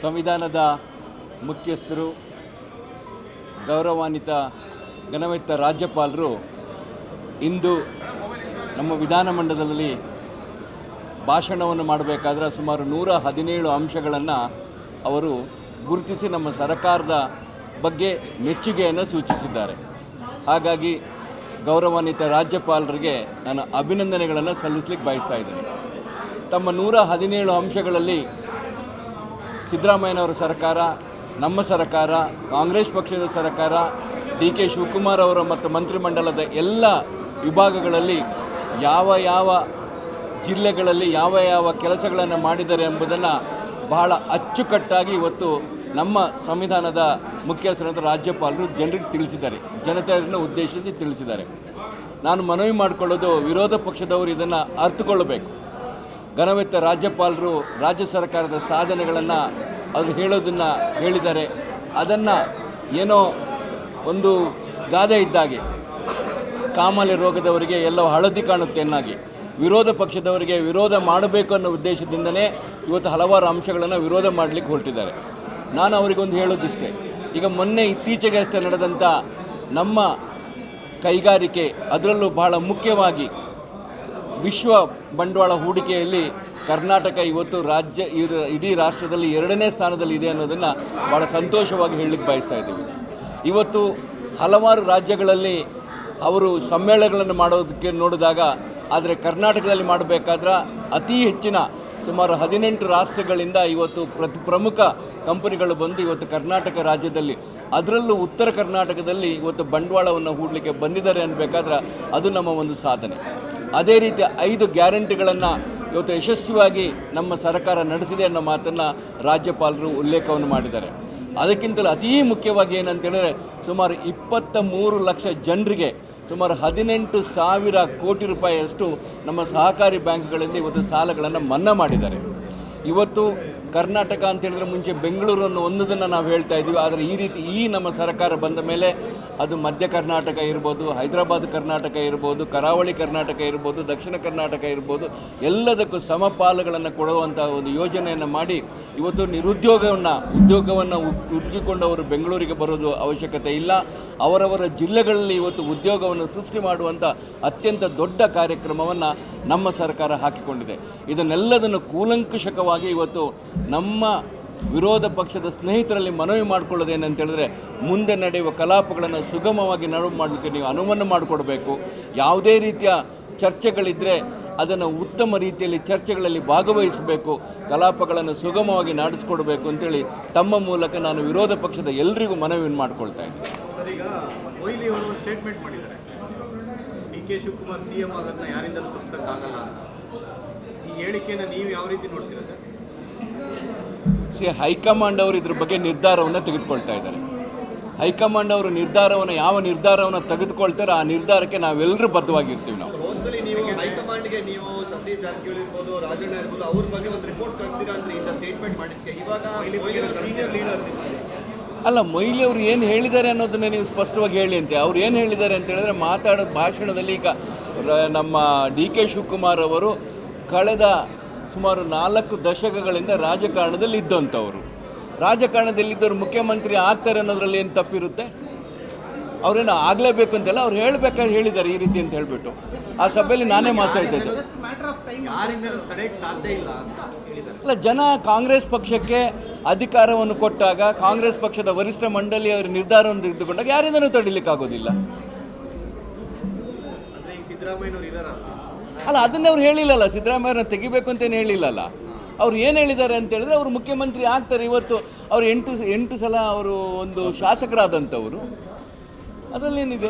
ಸಂವಿಧಾನದ ಮುಖ್ಯಸ್ಥರು ಗೌರವಾನ್ವಿತ ಘನವೆತ್ತ ರಾಜ್ಯಪಾಲರು ಇಂದು ನಮ್ಮ ವಿಧಾನಮಂಡಲದಲ್ಲಿ ಭಾಷಣವನ್ನು ಮಾಡಬೇಕಾದ್ರೆ ಸುಮಾರು 117 ಅಂಶಗಳನ್ನು ಅವರು ಗುರುತಿಸಿ ನಮ್ಮ ಸರ್ಕಾರದ ಬಗ್ಗೆ ಮೆಚ್ಚುಗೆಯನ್ನು ಸೂಚಿಸಿದ್ದಾರೆ. ಹಾಗಾಗಿ ಗೌರವಾನ್ವಿತ ರಾಜ್ಯಪಾಲರಿಗೆ ನಾನು ಅಭಿನಂದನೆಗಳನ್ನು ಸಲ್ಲಿಸಲಿಕ್ಕೆ ಬಯಸ್ತಾ ಇದ್ದೇನೆ. ತಮ್ಮ 117 ಅಂಶಗಳಲ್ಲಿ ಸಿದ್ದರಾಮಯ್ಯನವರ ಸರ್ಕಾರ, ನಮ್ಮ ಸರ್ಕಾರ, ಕಾಂಗ್ರೆಸ್ ಪಕ್ಷದ ಸರ್ಕಾರ, ಡಿ.ಕೆ. ಶಿವಕುಮಾರ್ ಅವರ ಮತ್ತು ಮಂತ್ರಿಮಂಡಲದ ಎಲ್ಲ ವಿಭಾಗಗಳಲ್ಲಿ ಯಾವ ಜಿಲ್ಲೆಗಳಲ್ಲಿ ಯಾವ ಕೆಲಸಗಳನ್ನು ಮಾಡಿದ್ದಾರೆ ಎಂಬುದನ್ನು ಬಹಳ ಅಚ್ಚುಕಟ್ಟಾಗಿ ಇವತ್ತು ನಮ್ಮ ಸಂವಿಧಾನದ ಮುಖ್ಯಸ್ಥರಾದ ರಾಜ್ಯಪಾಲರು ಜನರಿಗೆ ತಿಳಿಸಿದ್ದಾರೆ, ಜನತೆಯನ್ನು ಉದ್ದೇಶಿಸಿ ತಿಳಿಸಿದ್ದಾರೆ. ನಾನು ಮನವಿ ಮಾಡಿಕೊಳ್ಳೋದು, ವಿರೋಧ ಪಕ್ಷದವರು ಇದನ್ನು ಅರ್ಥಕೊಳ್ಳಬೇಕು. ಘನವೆತ್ತ ರಾಜ್ಯಪಾಲರು ರಾಜ್ಯ ಸರ್ಕಾರದ ಸಾಧನೆಗಳನ್ನು ಅವರು ಹೇಳೋದನ್ನು ಹೇಳಿದ್ದಾರೆ. ಅದನ್ನು ಏನೋ ಒಂದು ಗಾದೆ ಇದ್ದಾಗೆ ಕಾಮಾಲೆ ರೋಗದವರಿಗೆ ಎಲ್ಲವೂ ಹಳದಿ ಕಾಣುತ್ತೆ ಎನ್ನಾಗಿ ವಿರೋಧ ಪಕ್ಷದವರಿಗೆ ವಿರೋಧ ಮಾಡಬೇಕು ಅನ್ನೋ ಉದ್ದೇಶದಿಂದಲೇ ಇವತ್ತು ಹಲವಾರು ಅಂಶಗಳನ್ನು ವಿರೋಧ ಮಾಡಲಿಕ್ಕೆ ಹೊರಟಿದ್ದಾರೆ. ನಾನು ಅವರಿಗೊಂದು ಹೇಳೋದಿಷ್ಟೇ, ಈಗ ಮೊನ್ನೆ ಇತ್ತೀಚೆಗೆ ಅಷ್ಟೇ ನಡೆದಂಥ ನಮ್ಮ ಕೈಗಾರಿಕೆ, ಅದರಲ್ಲೂ ಬಹಳ ಮುಖ್ಯವಾಗಿ ವಿಶ್ವ ಬಂಡವಾಳ ಹೂಡಿಕೆಯಲ್ಲಿ ಕರ್ನಾಟಕ ಇವತ್ತು ಇಡೀ ರಾಷ್ಟ್ರದಲ್ಲಿ 2ನೇ ಸ್ಥಾನದಲ್ಲಿ ಇದೆ ಅನ್ನೋದನ್ನು ಭಾಳ ಸಂತೋಷವಾಗಿ ಹೇಳಲಿಕ್ಕೆ ಬಯಸ್ತಾ ಇದ್ದೀವಿ. ಇವತ್ತು ಹಲವಾರು ರಾಜ್ಯಗಳಲ್ಲಿ ಅವರು ಸಮ್ಮೇಳನಗಳನ್ನು ಮಾಡೋದಕ್ಕೆ ನೋಡಿದಾಗ, ಆದರೆ ಕರ್ನಾಟಕದಲ್ಲಿ ಮಾಡಬೇಕಾದ್ರೆ ಅತಿ ಹೆಚ್ಚಿನ ಸುಮಾರು 18 ರಾಷ್ಟ್ರಗಳಿಂದ ಇವತ್ತು ಪ್ರಮುಖ ಕಂಪನಿಗಳು ಬಂದು ಇವತ್ತು ಕರ್ನಾಟಕ ರಾಜ್ಯದಲ್ಲಿ, ಅದರಲ್ಲೂ ಉತ್ತರ ಕರ್ನಾಟಕದಲ್ಲಿ ಇವತ್ತು ಬಂಡವಾಳವನ್ನು ಹೂಡಲಿಕ್ಕೆ ಬಂದಿದ್ದಾರೆ ಅನ್ನಬೇಕಾದ್ರೆ ಅದು ನಮ್ಮ ಒಂದು ಸಾಧನೆ. ಅದೇ ರೀತಿ 5 ಗ್ಯಾರಂಟಿಗಳನ್ನು ಇವತ್ತು ಯಶಸ್ವಿಯಾಗಿ ನಮ್ಮ ಸರ್ಕಾರ ನಡೆಸಿದೆ ಅನ್ನೋ ಮಾತನ್ನು ರಾಜ್ಯಪಾಲರು ಉಲ್ಲೇಖವನ್ನು ಮಾಡಿದ್ದಾರೆ. ಅದಕ್ಕಿಂತಲೂ ಅತೀ ಮುಖ್ಯವಾಗಿ ಏನಂತೇಳಿದ್ರೆ, ಸುಮಾರು 23 ಲಕ್ಷ ಜನರಿಗೆ ಸುಮಾರು 18,000 ಕೋಟಿ ರೂಪಾಯಿಯಷ್ಟು ನಮ್ಮ ಸಹಕಾರಿ ಬ್ಯಾಂಕ್ಗಳಿಂದ ಇವತ್ತು ಸಾಲಗಳನ್ನು ಮನ್ನಾ ಮಾಡಿದ್ದಾರೆ. ಇವತ್ತು ಕರ್ನಾಟಕ ಅಂತೇಳಿದ್ರೆ ಮುಂಚೆ ಬೆಂಗಳೂರನ್ನು ಒಂದನ್ನು ನಾವು ಹೇಳ್ತಾ ಇದ್ದೀವಿ, ಆದರೆ ಈ ರೀತಿ ನಮ್ಮ ಸರ್ಕಾರ ಬಂದ ಮೇಲೆ ಅದು ಮಧ್ಯ ಕರ್ನಾಟಕ ಇರ್ಬೋದು, ಹೈದರಾಬಾದ್ ಕರ್ನಾಟಕ ಇರ್ಬೋದು, ಕರಾವಳಿ ಕರ್ನಾಟಕ ಇರ್ಬೋದು, ದಕ್ಷಿಣ ಕರ್ನಾಟಕ ಇರ್ಬೋದು, ಎಲ್ಲದಕ್ಕೂ ಸಮಪಾಲುಗಳನ್ನು ಕೊಡುವಂಥ ಒಂದು ಯೋಜನೆಯನ್ನು ಮಾಡಿ ಇವತ್ತು ಉದ್ಯೋಗವನ್ನು ಹುಡುಕಿಕೊಂಡವರು ಬೆಂಗಳೂರಿಗೆ ಬರೋದು ಅವಶ್ಯಕತೆ ಇಲ್ಲ. ಅವರವರ ಜಿಲ್ಲೆಗಳಲ್ಲಿ ಇವತ್ತು ಉದ್ಯೋಗವನ್ನು ಸೃಷ್ಟಿ ಮಾಡುವಂಥ ಅತ್ಯಂತ ದೊಡ್ಡ ಕಾರ್ಯಕ್ರಮವನ್ನು ನಮ್ಮ ಸರ್ಕಾರ ಹಾಕಿಕೊಂಡಿದೆ. ಇದನ್ನೆಲ್ಲದನ್ನು ಕೂಲಂಕಷವಾಗಿ ಇವತ್ತು ನಮ್ಮ ವಿರೋಧ ಪಕ್ಷದ ಸ್ನೇಹಿತರಲ್ಲಿ ಮನವಿ ಮಾಡಿಕೊಳ್ಳೋದೇನಂತೇಳಿದ್ರೆ, ಮುಂದೆ ನಡೆಯುವ ಕಲಾಪಗಳನ್ನು ಸುಗಮವಾಗಿ ಮಾಡಲಿಕ್ಕೆ ನೀವು ಅನುವನ್ನು ಮಾಡಿಕೊಡಬೇಕು. ಯಾವುದೇ ರೀತಿಯ ಚರ್ಚೆಗಳಿದ್ದರೆ ಅದನ್ನು ಉತ್ತಮ ರೀತಿಯಲ್ಲಿ ಚರ್ಚೆಗಳಲ್ಲಿ ಭಾಗವಹಿಸಬೇಕು, ಕಲಾಪಗಳನ್ನು ಸುಗಮವಾಗಿ ನಡೆಸಿಕೊಡಬೇಕು ಅಂತೇಳಿ ತಮ್ಮ ಮೂಲಕ ನಾನು ವಿರೋಧ ಪಕ್ಷದ ಎಲ್ಲರಿಗೂ ಮನವಿಯನ್ನು ಮಾಡಿಕೊಳ್ತಾ ಇದ್ದೀನಿ. ಸರ್, ಈಗ ಮೊಯ್ಲಿ ಅವರು ಸ್ಟೇಟ್ಮೆಂಟ್ ಮಾಡಿದ್ದಾರೆ, ಡಿ.ಕೆ. ಶಿವಕುಮಾರ್ CM ಆಗೋದನ್ನ ಯಾರಿಂದಲೂ ತಪ್ಪಿಸೋಕ್ಕಾಗಲ್ಲ ಅಂತ. ಈ ಹೇಳಿಕೆಯನ್ನು ನೀವು ಯಾವ ರೀತಿ ನೋಡ್ತೀರಾ ಸರ್? ಹೈಕಮಾಂಡ್ ಅವರು ಇದ್ರ ಬಗ್ಗೆ ನಿರ್ಧಾರವನ್ನು ತೆಗೆದುಕೊಳ್ತಾ ಇದ್ದಾರೆ. ಹೈಕಮಾಂಡ್ ಅವರು ಯಾವ ನಿರ್ಧಾರವನ್ನು ತೆಗೆದುಕೊಳ್ತಾರೆ ಆ ನಿರ್ಧಾರಕ್ಕೆ ನಾವೆಲ್ಲರೂ ಬದ್ಧವಾಗಿರ್ತೀವಿ. ನಾವು ನೀವು ಹೈಕಮಾಂಡ್ಗೆ ನೀವು ಸತೀಶ್ ಜಾರಕಿಹೊಳಿ ಇರ್ಬೋದು, ರಾಜಣ್ಣ ಇರ್ಬೋದು, ಅವ್ರ ಬಗ್ಗೆ ಒಂದು ರಿಪೋರ್ಟ್ ಕಳಿಸ್ತೀರಾ ಅಂದ್ರೆ ಇಂಥ ಸ್ಟೇಟ್ಮೆಂಟ್ ಮಾಡಿದ್ದಕ್ಕೆ ಇವಾಗ ಸೀನಿಯರ್ ಲೀಡರ್ ಅಲ್ಲ, ಮೊಯ್ಲಿ ಅವರು ಏನು ಹೇಳಿದ್ದಾರೆ ಅನ್ನೋದನ್ನೇ ನೀವು ಸ್ಪಷ್ಟವಾಗಿ ಹೇಳಿ ಅಂತೆ. ಅವ್ರು ಏನು ಹೇಳಿದ್ದಾರೆ ಅಂತ ಹೇಳಿದ್ರೆ, ಮಾತಾಡೋ ಭಾಷಣದಲ್ಲಿ ಈಗ ನಮ್ಮ ಡಿ.ಕೆ. ಶಿವಕುಮಾರ್ ಅವರು ಕಳೆದ ಸುಮಾರು 4 ದಶಕಗಳಿಂದ ರಾಜಕಾರಣದಲ್ಲಿ ಇದ್ದಂಥವರು. ರಾಜಕಾರಣದಲ್ಲಿದ್ದವರು ಮುಖ್ಯಮಂತ್ರಿ ಆಗ್ತಾರೆ ಅನ್ನೋದ್ರಲ್ಲಿ ಏನು ತಪ್ಪಿರುತ್ತೆ? ಅವರೇನು ಆಗಲೇಬೇಕು ಅಂತೆಲ್ಲ ಅವ್ರು ಹೇಳಬೇಕಾದ್ರೆ ಹೇಳಿದ್ದಾರೆ ಈ ರೀತಿ ಅಂತ ಹೇಳಿಬಿಟ್ಟು. ಆ ಸಭೆಯಲ್ಲಿ ನಾನೇ ಮಾತಾಡ್ತಿದ್ದೆ. ಅಲ್ಲ, ಜನ ಕಾಂಗ್ರೆಸ್ ಪಕ್ಷಕ್ಕೆ ಅಧಿಕಾರವನ್ನು ಕೊಟ್ಟಾಗ, ಕಾಂಗ್ರೆಸ್ ಪಕ್ಷದ ವರಿಷ್ಠ ಮಂಡಳಿ ಅವರ ನಿರ್ಧಾರವನ್ನು ತೆಗೆದುಕೊಂಡಾಗ ಯಾರಿಂದನೂ ತಡೀಲಿಕ್ಕಾಗೋದಿಲ್ಲ. ಅಲ್ಲ, ಅದನ್ನೇ ಅವ್ರು ಹೇಳಿಲ್ಲಲ್ಲ, ಸಿದ್ದರಾಮಯ್ಯವ್ರನ್ನ ತೆಗಿಬೇಕು ಅಂತೇನು ಹೇಳಿಲ್ಲಲ್ಲ. ಅವ್ರು ಏನು ಹೇಳಿದ್ದಾರೆ ಅಂತ ಹೇಳಿದ್ರೆ, ಅವರು ಮುಖ್ಯಮಂತ್ರಿ ಆಗ್ತಾರೆ. ಇವತ್ತು ಅವರು 8 ಸಲ ಅವರು ಒಂದು ಶಾಸಕರಾದಂಥವರು, ಅದರಲ್ಲೇನಿದೆ?